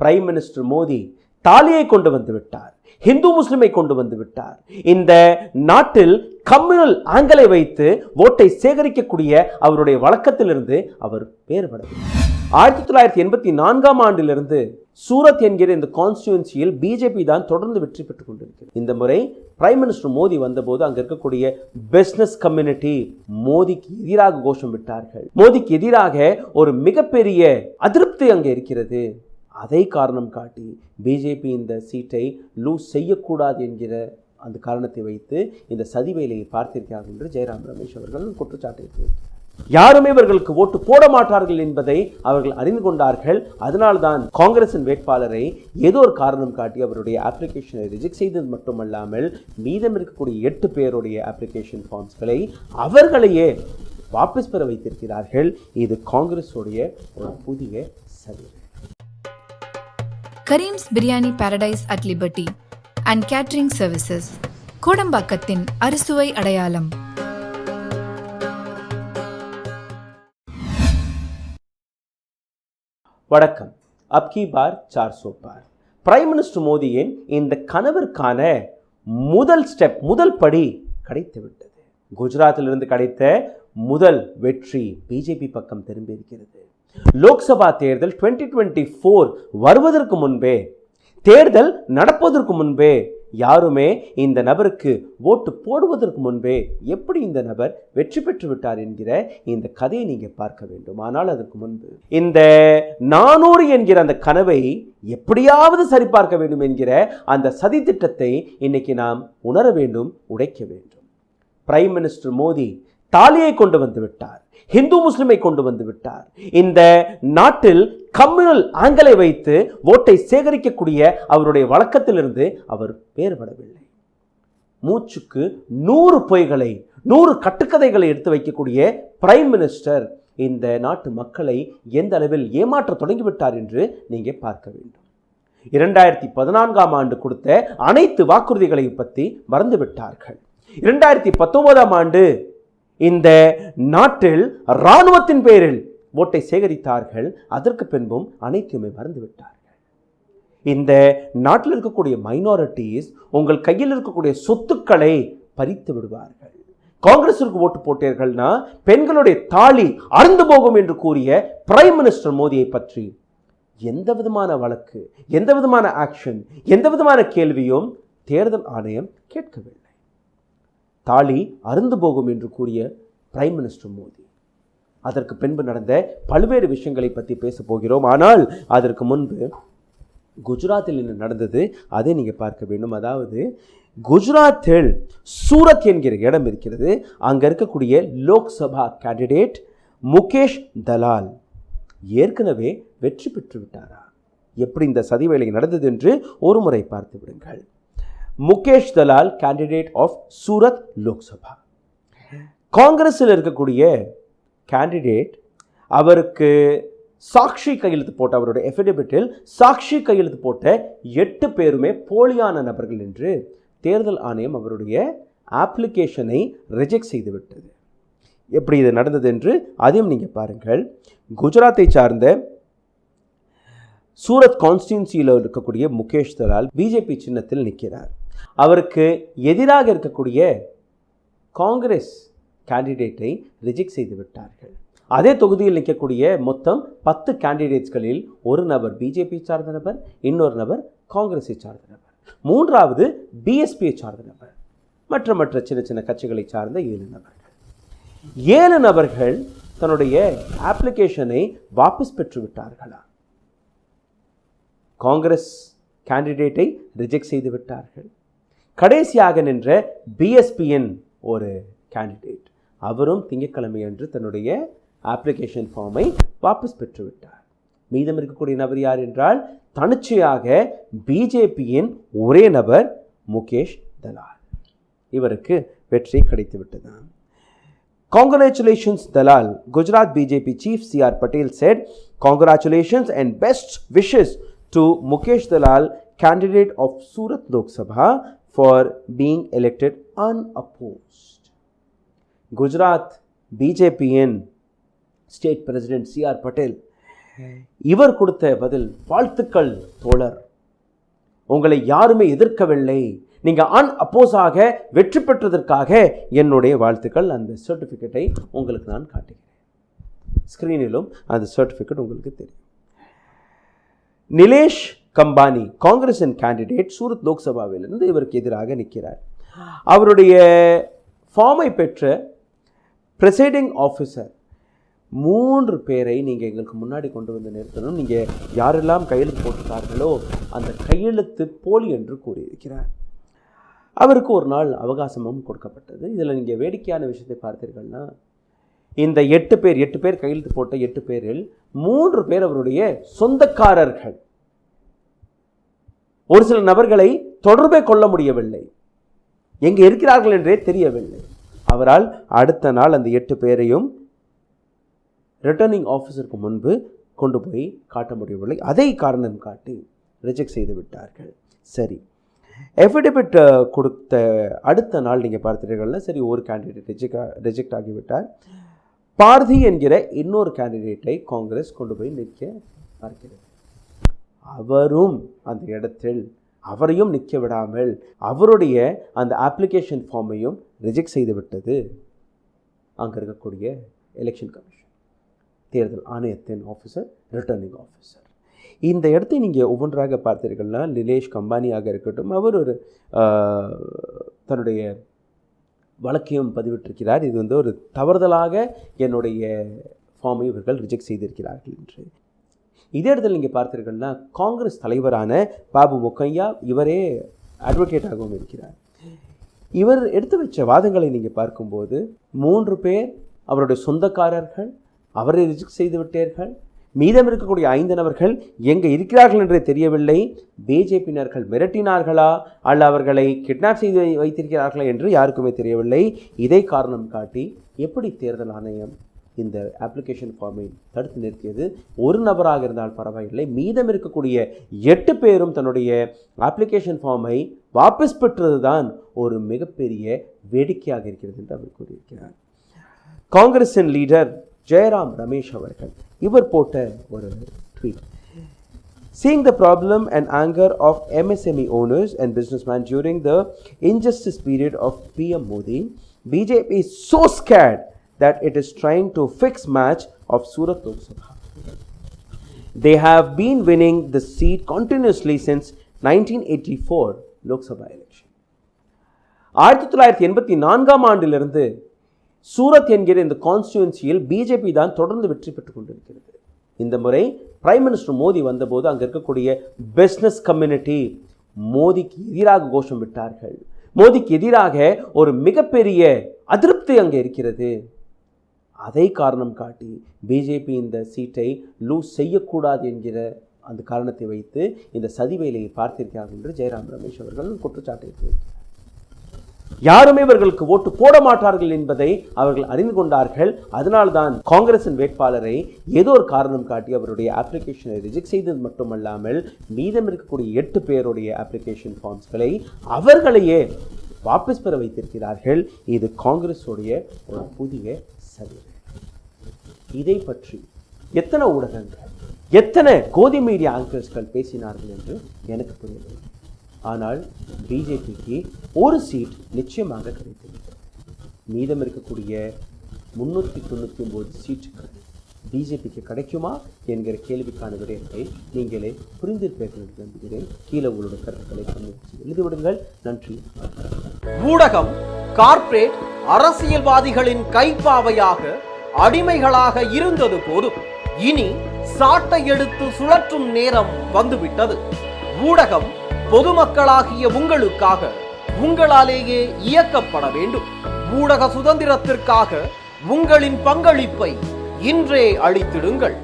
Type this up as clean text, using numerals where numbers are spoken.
Prime minister Modi தாலியை கொண்டு வந்து விட்டார், இந்து முஸ்லிமை கொண்டு வந்து விட்டார். இந்த நாட்டில் கம்யூனல் ஆங்கிளை வைத்து ஓட்டை சேகரிக்கக்கூடிய அவருடைய வழக்கத்திலிருந்து அவர் வேறுபடவில்லை. 1984ஆம் ஆண்டிலிருந்து சூரத் என்கிற இந்த கான்ஸ்டியூன்சியில் பிஜேபி தான் தொடர்ந்து வெற்றி பெற்றுக் கொண்டிருக்கிறது. இந்த முறை பிரைம் மினிஸ்டர் மோடி வந்தபோது அங்க இருக்கக்கூடிய பிசினஸ் கம்யூனிட்டி மோடிக்கு எதிராக கோஷம் விட்டார்கள். மோடிக்கு எதிராக ஒரு மிகப்பெரிய அதிருப்தி அங்கே இருக்கிறது. அதை காரணம் காட்டி பிஜேபி இந்த சீட்டை லூஸ் செய்யக்கூடாது என்கிற அந்த காரணத்தை வைத்து இந்த சதி வேலையை பார்த்திருக்கிறார்கள் என்று ஜெயராம் ரமேஷ் அவர்கள் குற்றச்சாட்டு. யாருமே இவர்களுக்கு ஓட்டு போட மாட்டார்கள் என்பதை அவர்கள் அறிந்து கொண்டார்கள். அதனால்தான் காங்கிரசின் வேட்பாளரை ஏதோ ஒரு காரணம் காட்டி அவருடைய அப்ளிகேஷனை ரிஜெக்ட் செய்தது மட்டுமல்லாமல் மீதம் இருக்கக்கூடிய 8 பேருடைய அப்ளிகேஷன் ஃபார்ம்ஸ்களை அவர்களையே வாபஸ் பெற வைத்திருக்கிறார்கள். இது காங்கிரஸுடைய ஒரு புதிய சதி. Karim's biryani paradise at Liberty and catering services, கோடம்பாக்கத்தின் அறுசுவை அடையாளம். வணக்கம். அப்கி பார் 400 பார். பிரைம் மினிஸ்டர் மோடியின் இந்த கனவிற்கான முதல் படி கிடைத்துவிட்டது. குஜராத்திலிருந்து கிடைத்த முதல் வெற்றி பிஜேபி பக்கம் திரும்பி இருக்கிறது. லோக்சபா தேர்தல் 2024 வருவதற்கு முன்பே, தேர்தல் நடப்பதற்கு முன்பே, யாருமே இந்த நபருக்கு ஓட்டு போடுவதற்கு முன்பே எப்படி இந்த நபர் வெற்றி பெற்று விட்டார் என்கிற இந்த கதையை நீங்க பார்க்க வேண்டும். ஆனால் அதற்கு முன்பு இந்த 400 என்கிற அந்த கனவை எப்படியாவது சரிபார்க்க வேண்டும் என்கிற அந்த சதி திட்டத்தை இன்னைக்கு நாம் உணர வேண்டும், உடைக்க வேண்டும். பிரைம் மினிஸ்டர் மோடி தாலியை கொண்டு வந்து விட்டார், இந்து முஸ்லிமை கொண்டு வந்து விட்டார். இந்த நாட்டில் கம்யூனல் ஆங்கிளை வைத்து ஓட்டை சேகரிக்கக்கூடிய அவருடைய வழக்கத்திலிருந்து அவர் வேறுபடவில்லை. மூச்சுக்கு 100 பொய்களை, 100 கட்டுக்கதைகளை எடுத்து வைக்கக்கூடிய பிரைம் மினிஸ்டர் இந்த நாட்டு மக்களை எந்த அளவில் ஏமாற்ற தொடங்கிவிட்டார் என்று நீங்க பார்க்க வேண்டும். 2014ஆம் ஆண்டு கொடுத்த அனைத்து வாக்குறுதிகளை பற்றி மறந்துவிட்டார்கள். 2019ஆம் ஆண்டு இந்த நாட்டில் இராணுவத்தின் பேரில் ஓட்டை சேகரித்தார்கள். அதற்கு பின்பும் அனைத்துமே மறந்துவிட்டார்கள். இந்த நாட்டில் இருக்கக்கூடிய மைனாரிட்டிஸ் உங்கள் கையில் இருக்கக்கூடிய சொத்துக்களை பறித்து விடுவார்கள். காங்கிரஸிற்கு ஓட்டு போட்டீர்கள்னா பெண்களுடைய தாலி அறுந்து போகும் என்று கூறிய பிரைம் மினிஸ்டர் மோடியை பற்றி எந்த விதமான வழக்கு, எந்த விதமான ஆக்ஷன், எந்த விதமான கேள்வியும் தேர்தல் ஆணையம் கேட்கவில்லை. தாலி அருந்து போகும் என்று கூறிய பிரைம் மினிஸ்டர் மோடி. அதற்கு பின்பு நடந்த பல்வேறு விஷயங்களை பற்றி பேச போகிறோம். ஆனால் அதற்கு முன்பு குஜராத்தில் என்ன நடந்தது அதை நீங்கள் பார்க்க வேண்டும். அதாவது குஜராத்தில் சூரத் என்கிற இடம் இருக்கிறது. அங்கே இருக்கக்கூடிய லோக்சபா கேண்டிடேட் முகேஷ் தலால் ஏற்கனவே வெற்றி பெற்று விட்டாரா? எப்படி இந்த சதி வேலை நடந்தது என்று ஒரு முறை பார்த்து விடுங்கள். Mukesh Dalal candidate of Surat Lok Sabha. காங்கிரஸில் இருக்கக்கூடிய கேண்டிடேட், அவருக்கு சாக்ஷி கையெழுத்து போட்ட, அவருடைய எஃபிடவிட்டில் சாக்ஷி கையெழுத்து போட்ட 8 பேருமே போலியான நபர்கள் என்று தேர்தல் ஆணையம் அவருடைய அப்ளிகேஷனை ரிஜெக்ட் செய்துவிட்டது. எப்படி இது நடந்தது என்று அதையும் நீங்கள் பாருங்கள். குஜராத்தை சார்ந்த சூரத் கான்ஸ்டியூன்சியில் இருக்கக்கூடிய முகேஷ் தலால் பிஜேபி சின்னத்தில் நிற்கிறார். அவருக்கு எதிராக இருக்கக்கூடிய காங்கிரஸ் கேண்டிடேட்டை ரிஜெக்ட் செய்து விட்டார்கள். அதே தொகுதியில் நிற்கக்கூடிய மொத்தம் 10 கேண்டிடேட்ஸ்களில் ஒரு நபர் பிஜேபி சார்ந்த நபர், இன்னொரு நபர் காங்கிரஸை சார்ந்த நபர், மூன்றாவது பிஎஸ்பியை சார்ந்த நபர், மற்ற சின்ன சின்ன கட்சிகளை சார்ந்த 7 நபர்கள். 7 நபர்கள் தன்னுடைய அப்ளிகேஷனை வாபஸ் பெற்று விட்டார்களா? காங்கிரஸ் கேண்டிடேட்டை ரிஜெக்ட் செய்து விட்டார்கள். கடைசியாக நின்ற பிஎஸ்பியின் ஒரு கேண்டிடேட், அவரும் திங்கட்கிழமை அன்று தன்னுடைய அப்ளிகேஷன் ஃபார்மை வாபஸ் பெற்றுவிட்டார். மீதம் இருக்கக்கூடிய நபர் யார் என்றால் தனிச்சையாக பிஜேபியின் ஒரே நபர் முகேஷ் தலால். இவருக்கு வெற்றி கிடைத்து விட்டது. Congratulations Dalal. Gujarat BJP Chief C.R. Patel said, "Congratulations and best wishes to Mukesh Dalal, candidate of Surat Lok Sabha, for being elected unopposed." Gujarat BJP in State President C.R. Patel இவர் கொடுத்த பதில், வாழ்த்துக்கள் தோழர், உங்களை யாருமே எதிர்க்கவில்லை, நீங்கள் அன்அப்போஸாக வெற்றி பெற்றதற்காக என்னுடைய வாழ்த்துக்கள். அந்த சர்டிஃபிகேட்டை உங்களுக்கு நான் காட்டுகிறேன். ஸ்க்ரீனிலும் அந்த சர்டிஃபிகேட் உங்களுக்கு தெரியும். நிலேஷ் கம்பானி காங்கிரஸின் கேண்டிடேட் சூரத் லோக்சபாவிலிருந்து இவருக்கு எதிராக நிற்கிறார். அவருடைய ஃபார்மை பெற்ற ப்ரெசைடிங் ஆஃபீஸர் 3 பேரை நீங்கள் எங்களுக்கு முன்னாடி கொண்டு வந்து நிறுத்தணும், நீங்கள் யாரெல்லாம் கையெழுத்து போட்டிருக்கார்களோ அந்த கையெழுத்து போலி என்று கூறியிருக்கிறார். அவருக்கு ஒரு நாள் அவகாசமும் கொடுக்கப்பட்டது. இதில் நீங்கள் வேடிக்கையான விஷயத்தை பார்த்தீர்கள்னா, இந்த 8 பேர் கையெழுத்து போட்ட 8 பேரில் 3 பேர் அவருடைய சொந்தக்காரர்கள். ஒரு சில நபர்களை தொடர்பே கொள்ள முடியவில்லை, எங்கே இருக்கிறார்கள் என்றே தெரியவில்லை. அவரால் அடுத்த நாள் அந்த 8 பேரையும் ரிட்டர்னிங் ஆஃபீஸருக்கு முன்பு கொண்டு போய் காட்ட முடியவில்லை. அதை காரணம் காட்டி ரிஜெக்ட் செய்து விட்டார்கள். சரி, எஃபிடபிட் கொடுத்த அடுத்த நாள் நீங்கள் பார்த்தீர்கள்னா, சரி, ஒரு கேண்டிடேட் ரிஜெக்ட் ஆகிவிட்டார். பார்தி என்கிற இன்னொரு கேண்டிடேட்டை காங்கிரஸ் கொண்டு போய் நிற்க பார்க்கிறது. அவரும் அந்த இடத்தில் அவரையும் நிற்க விடாமல் அவருடைய அந்த அப்ளிகேஷன் ஃபார்மையும் ரிஜெக்ட் செய்து விட்டது அங்கே இருக்கக்கூடிய எலெக்ஷன் கமிஷன், தேர்தல் ஆணையத்தின் ஆஃபீஸர், ரிட்டர்னிங் ஆஃபீஸர். இந்த இடத்தை நீங்கள் ஒவ்வொன்றாக பார்த்தீர்கள்னா, நிலேஷ் கம்பானியாக இருக்கட்டும், அவர் ஒரு தன்னுடைய வழக்கையும் பதிவிட்டிருக்கிறார். இது வந்து ஒரு தவறுதலாக என்னுடைய ஃபார்மை இவர்கள் ரிஜெக்ட் செய்திருக்கிறார்கள் என்று. இதே இடத்துல நீங்கள் பார்த்தீர்கள்னா, காங்கிரஸ் தலைவரான பாபு முக்கையா, இவரே அட்வொகேட்டாகவும் இருக்கிறார். இவர் எடுத்து வச்ச வாதங்களை நீங்கள் பார்க்கும்போது 3 பேர் அவருடைய சொந்தக்காரர்கள், அவரை ரிஜெக்ட் செய்து விட்டார்கள். மீதம் இருக்கக்கூடிய 5 நபர்கள் எங்கே இருக்கிறார்கள் என்றே தெரியவில்லை. பிஜேபியினர்கள் மிரட்டினார்களா அல்ல அவர்களை கிட்னாப் செய்து வைத்திருக்கிறார்களா என்று யாருக்குமே தெரியவில்லை. இதை காரணம் காட்டி எப்படி தேர்தல் ஆணையம் இந்த அப்ளிகேஷன் ஃபார்மை தடுத்து நிறுத்தியது? ஒரு நபராக இருந்தால் பரவாயில்லை, மீதம் இருக்கக்கூடிய 8 பேரும் தன்னுடைய அப்ளிகேஷன் ஃபார்மை வாபஸ் பெற்றது தான் ஒரு மிகப்பெரிய வேடிக்கையாக இருக்கிறது என்று அவர் கூறியிருக்கிறார். காங்கிரஸின் லீடர் ஜெயராம் ரமேஷ் அவர்கள் இவர் போட்ட ஒரு tweet, seeing the problem and anger of MSME owners and businessmen during the injustice period of PM Modi, BJP is so scared that it is trying to fix match of Surat Lok Sabha. They have been winning the seat continuously since 1984 Lok Sabha election. 1984 ஆண்டிலிருந்து சூரத் என்கிற இந்த கான்ஸ்டியூன்சியில் BJP தான் தொடர்ந்து வெற்றி பெற்றுக் கொண்டிருக்கிறது. இந்த முறை பிரைம் மினிஸ்டர் மோடி வந்தபோது அங்கே இருக்கக்கூடிய பிஸ்னஸ் கம்யூனிட்டி மோடிக்கு எதிராக கோஷம் விட்டார்கள். மோடிக்கு எதிராக ஒரு மிகப்பெரிய அதிருப்தி அங்கே இருக்கிறது. அதை காரணம் காட்டி பிஜேபி இந்த சீட்டை லூஸ் செய்யக்கூடாது என்கிற அந்த காரணத்தை வைத்து இந்த சதி வேலையை பார்த்திருக்கிறார்கள் என்று ஜெயராம் ரமேஷ் அவர்கள் குற்றச்சாட்டை வைக்கிறார். யாருமே இவர்களுக்கு ஓட்டு போட மாட்டார்கள் என்பதை அவர்கள் அறிந்து கொண்டார்கள். அதனால்தான் காங்கிரசின் வேட்பாளரை ஏதோ ஒரு காரணம் காட்டி அவருடைய அப்ளிகேஷனை ரிஜெக்ட் செய்தது மட்டுமல்லாமல் மீதம் இருக்கக்கூடிய 8 பேருடைய அப்ளிகேஷன் ஃபார்ம்ஸ்களை அவர்களையே வாபஸ் பெற வைத்திருக்கிறார்கள். இது காங்கிரஸுடைய ஒரு புதிய சதி. இதை பற்றி எத்தனை ஊடகங்கள், எத்தனை கோதி மீடியா ஆங்கர்ஸ்கள் பேசினார்கள் என்று எனக்கு புரியவில்லை. ஆனால் பிஜேபிக்கு ஒரு சீட் நிச்சயமாக கிடைத்தது. மீதம் இருக்கக்கூடிய 399 சீட்டுகள் பிஜேபிக்கு கிடைக்குமா என்கிற கேள்விக்கான விடயத்தை நீங்களே புரிந்திருப்பீர்கள் என்று நம்புகிறேன். கீழே உங்களுடைய கருத்துக்களை எழுதிவிடுங்கள். நன்றி. ஊடகம் கார்ப்பரேட் அரசியல்வாதிகளின் கைப்பாவையாக அடிமைகளாக இருந்தது போதும். இனி சாட்டை எடுத்து சுழற்றும் நேரம் வந்துவிட்டது. ஊடகம் பொதுமக்களாகிய உங்களுக்காக, உங்களாலேயே இயக்கப்பட வேண்டும். ஊடக சுதந்திரத்திற்காக உங்களின் பங்களிப்பை இன்றே அளித்திடுங்கள்.